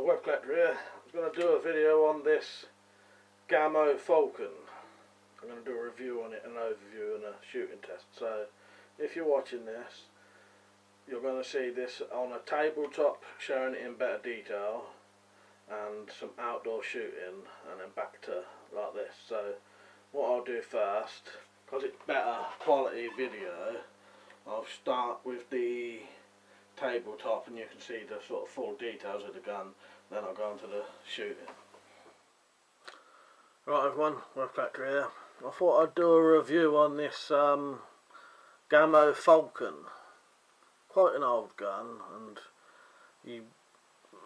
Web Collector here. I'm going to do a video on this Gamo Falcon. I'm going to do a review on it, an overview and a shooting test. So if you're watching this, you're going to see this on a tabletop showing it in better detail and some outdoor shooting, and then back to like this. So what I'll do first, because it's better quality video, I'll start with the tabletop and you can see the sort of full details of the gun, then I'll go on to the shooting. Right everyone, Web Collector here. I thought I'd do a review on this Gamo Falcon. Quite an old gun, and you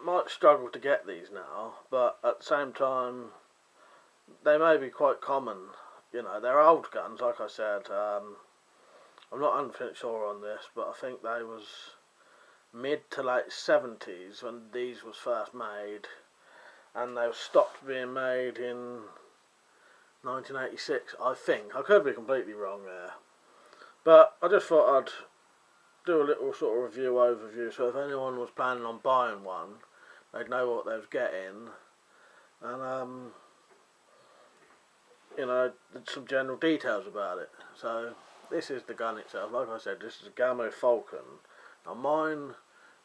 might struggle to get these now, but at the same time they may be quite common. You know, they're old guns, like I said. I'm not 100% sure on this, but I think they was mid to late 70s when these was first made, and they stopped being made in 1986, I think. I could be completely wrong there, but I just thought I'd do a little sort of review overview, so if anyone was planning on buying one, they'd know what they was getting, and you know, some general details about it. So this is the gun itself. Like I said, this is a Gamo Falcon. Now mine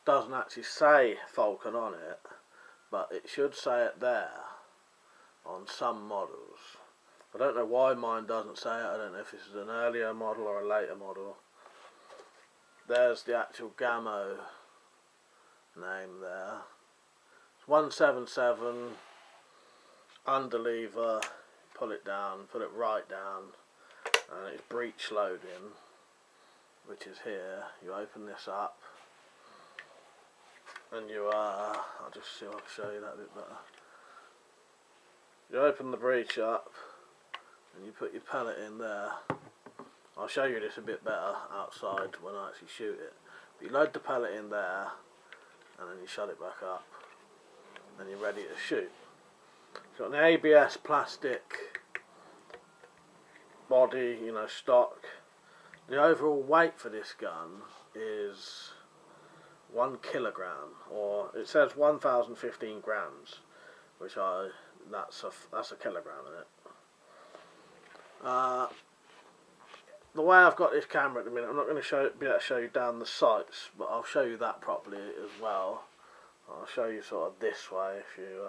doesn't actually say Falcon on it, but it should say it there on some models. I don't know why mine doesn't say it. I don't know if this is an earlier model or a later model. There's the actual Gamo name there. It's 177 under lever, pull it down, put it right down, and it's breech loading, which is here. You open this up and you I'll just see if I can show you that a bit better. You open the breech up and you put your pellet in there. I'll show you this a bit better outside when I actually shoot it. But you load the pellet in there and then you shut it back up and you're ready to shoot. It's got an ABS plastic body, you know, stock. The overall weight for this gun is 1 kilogram, or it says 1,015 grams, which that's a kilogram in it. The way I've got this camera at the minute, I'm not going to be able to show you down the sights, but I'll show you that properly as well. I'll show you sort of this way if you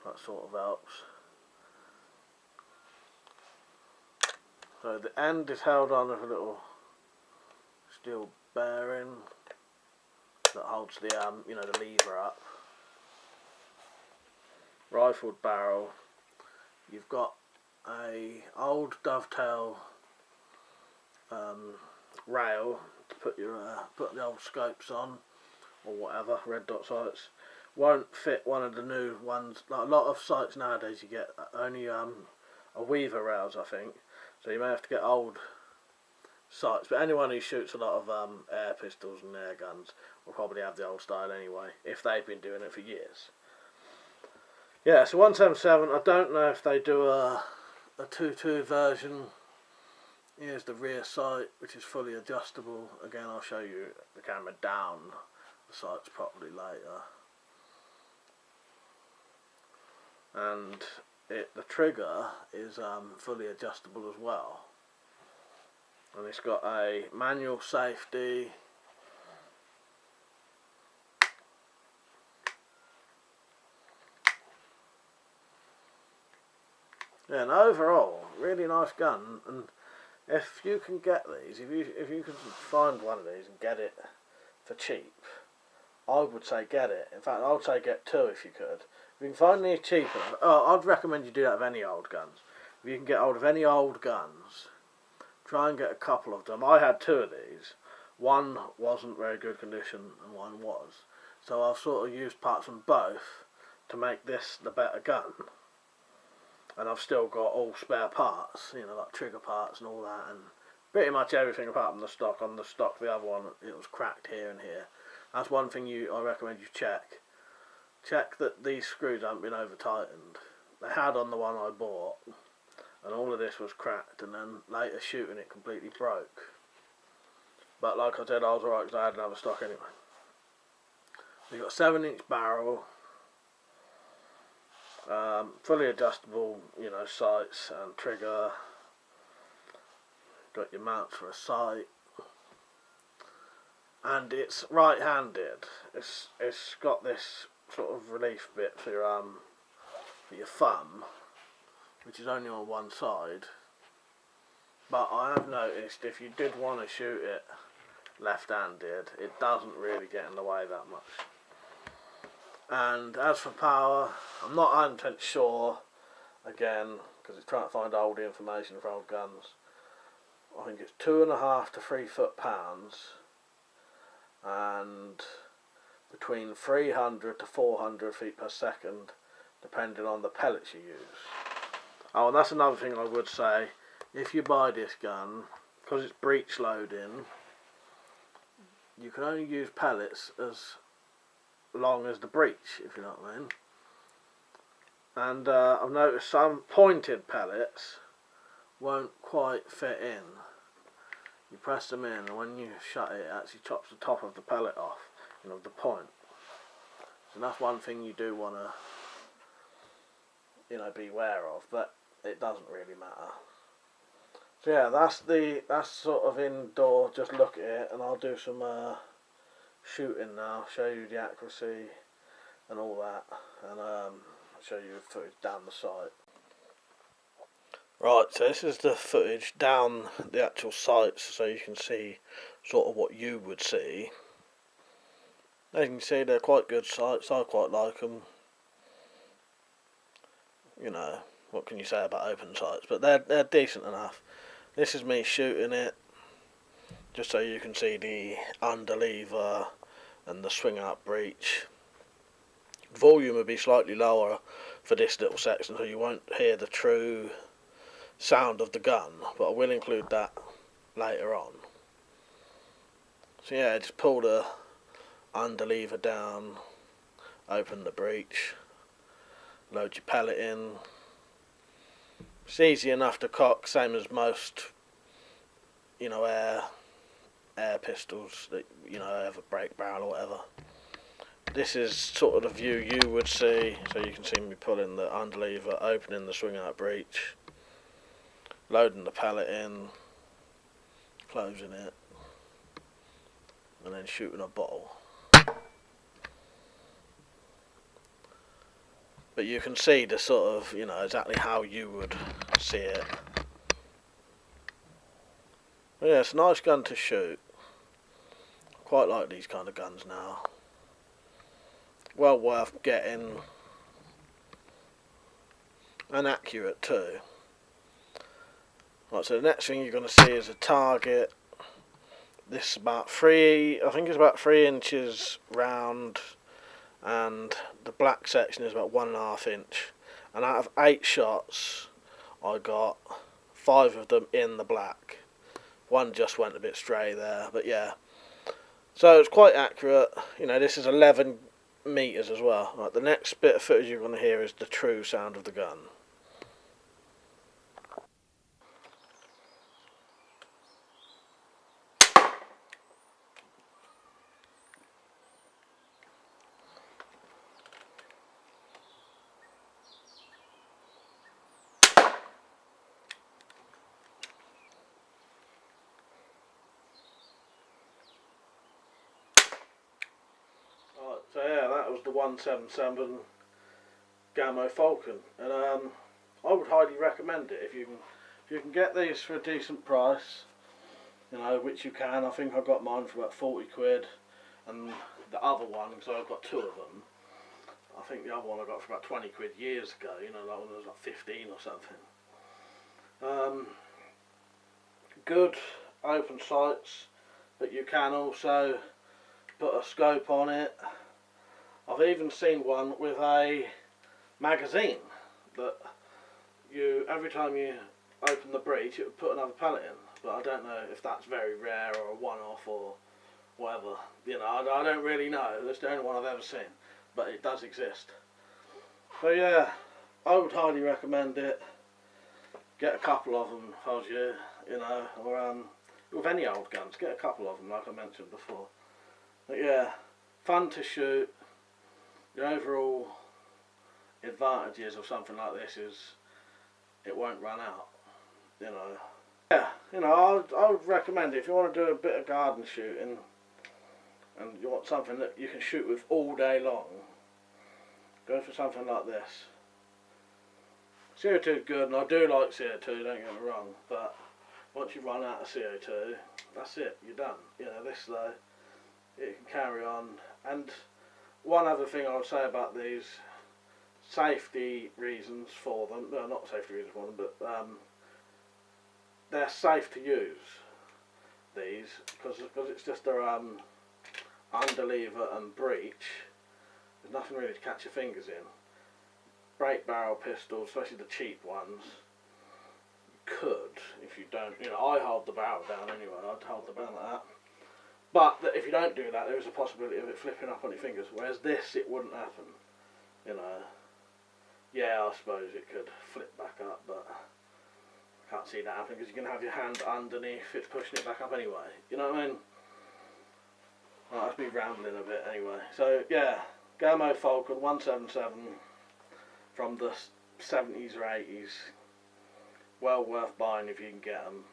that sort of helps. So the end is held on with a little steel bearing that holds the you know, the lever up. Rifled barrel. You've got a old dovetail rail to put your put the old scopes on, or whatever, red dot sights. Won't fit one of the new ones. Like a lot of sights nowadays, you get only a weaver rails, I think. So you may have to get old sights. But anyone who shoots a lot of air pistols and air guns will probably have the old style anyway, if they've been doing it for years. Yeah, so 177. I don't know if they do a 2.2 version. Here's the rear sight, which is fully adjustable. Again, I'll show you the camera down the sights properly later. And the trigger is fully adjustable as well. And it's got a manual safety. Yeah, and overall, really nice gun. And if you can get these, if you can find one of these and get it for cheap, I would say get it. In fact, I would say get two if you could. If you can find these cheaper, I'd recommend you do that with any old guns. If you can get hold of any old guns, try and get a couple of them. I had two of these. One wasn't very good condition and one was. So I've sort of used parts from both to make this the better gun. And I've still got all spare parts, you know, like trigger parts and all that, and pretty much everything apart from the stock. On the stock, the other one, it was cracked here and here. That's one thing I recommend you check. Check that these screws haven't been over tightened. They had on the one I bought, and all of this was cracked, and then later shooting it completely broke. But like I said, I was alright because I had another stock anyway. You've got 7-inch barrel, fully adjustable, you know, sights and trigger. Got your mounts for a sight, and it's right-handed. It's got this sort of relief bit for your thumb, which is only on one side. But I have noticed if you did want to shoot it left-handed, it doesn't really get in the way that much. And as for power, I'm not 100% sure, again, because it's trying to find old information for old guns. I think it's 2.5 to 3 foot-pounds, and between 300 to 400 feet per second, depending on the pellets you use. Oh, and that's another thing I would say. If you buy this gun, because it's breech loading, you can only use pellets as long as the breech, if you know what I mean. And I've noticed some pointed pellets won't quite fit in. You press them in, and when you shut it, it actually chops the top of the pellet off, you know, the point. So that's one thing you do want to, you know, be aware of, but it doesn't really matter. So yeah, that's sort of indoor. Just look at it, and I'll do some shooting now. Show you the accuracy and all that, and show you the footage down the sight. Right, so this is the footage down the actual sights, so you can see sort of what you would see. As you can see, they're quite good sights. I quite like them. You know, what can you say about open sights? But they're decent enough. This is me shooting it, just so you can see the underlever and the swing out breech. Volume will be slightly lower for this little section, so you won't hear the true sound of the gun, but I will include that later on. So yeah, just pull the underlever down, open the breech, load your pellet in. It's easy enough to cock, same as most, you know, air pistols that, you know, have a break barrel or whatever. This is sort of the view you would see, so you can see me pulling the underlever, opening the swing out breech, loading the pellet in, closing it, and then shooting a bottle. But you can see the sort of, you know, exactly how you would see it. But yeah, it's a nice gun to shoot. Quite like these kind of guns now. Well worth getting, and accurate too. Right, so the next thing you're going to see is a target. This is about I think it's about 3 inches round, and the black section is about 1.5 inch. And out of 8 shots, I got 5 of them in the black. One just went a bit stray there, but yeah. So it's quite accurate. You know, this is 11 meters as well. Right, the next bit of footage you're going to hear is the true sound of the gun. So yeah, that was the 177 Gamo Falcon, and I would highly recommend it if you can get these for a decent price, you know, which you can. I think I got mine for about 40 quid, and the other one, because I've got 2 of them, I think the other one I got for about 20 quid years ago. You know, that one was like 15 or something. Good open sights, but you can also put a scope on it. I've even seen one with a magazine that every time you open the breech, it would put another pellet in. But I don't know if that's very rare or a one-off or whatever. You know, I don't really know. That's the only one I've ever seen, but it does exist. So yeah, I would highly recommend it. Get a couple of them if I was you, you know, or with any old guns, get a couple of them like I mentioned before. But yeah, fun to shoot. the overall advantages of something like this is it won't run out, you know. Yeah, you know, I would recommend it if you want to do a bit of garden shooting and you want something that you can shoot with all day long. Go for something like this. CO2 is good, and I do like CO2, don't get me wrong, but once you run out of CO2, that's it, you're done. You know, this though, it can carry on. And one other thing I would say about these, safety reasons for them, no, not safety reasons for them, but they're safe to use, these, because it's just their underlever and breech. There's nothing really to catch your fingers in. Brake barrel pistols, especially the cheap ones, you could, if you don't, you know, I hold the barrel down anyway, I'd hold the barrel like that. But if you don't do that, there is a possibility of it flipping up on your fingers, whereas this, it wouldn't happen, you know. Yeah, I suppose it could flip back up, but I can't see that happening because you can have your hand underneath it pushing it back up anyway, you know what I mean? Right, that's me rambling a bit anyway. So yeah, Gamo Falcon 177 from the 70s or 80s. Well worth buying if you can get them.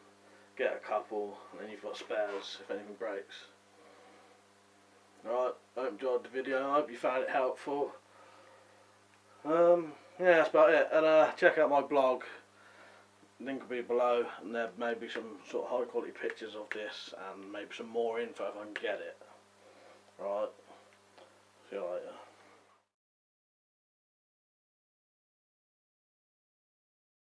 Get a couple and then you've got spares if anything breaks. Alright, I hope you enjoyed the video. I hope you found it helpful. Yeah, that's about it. And check out my blog. Link will be below, and there may be some sort of high quality pictures of this and maybe some more info if I can get it. Right, see you later.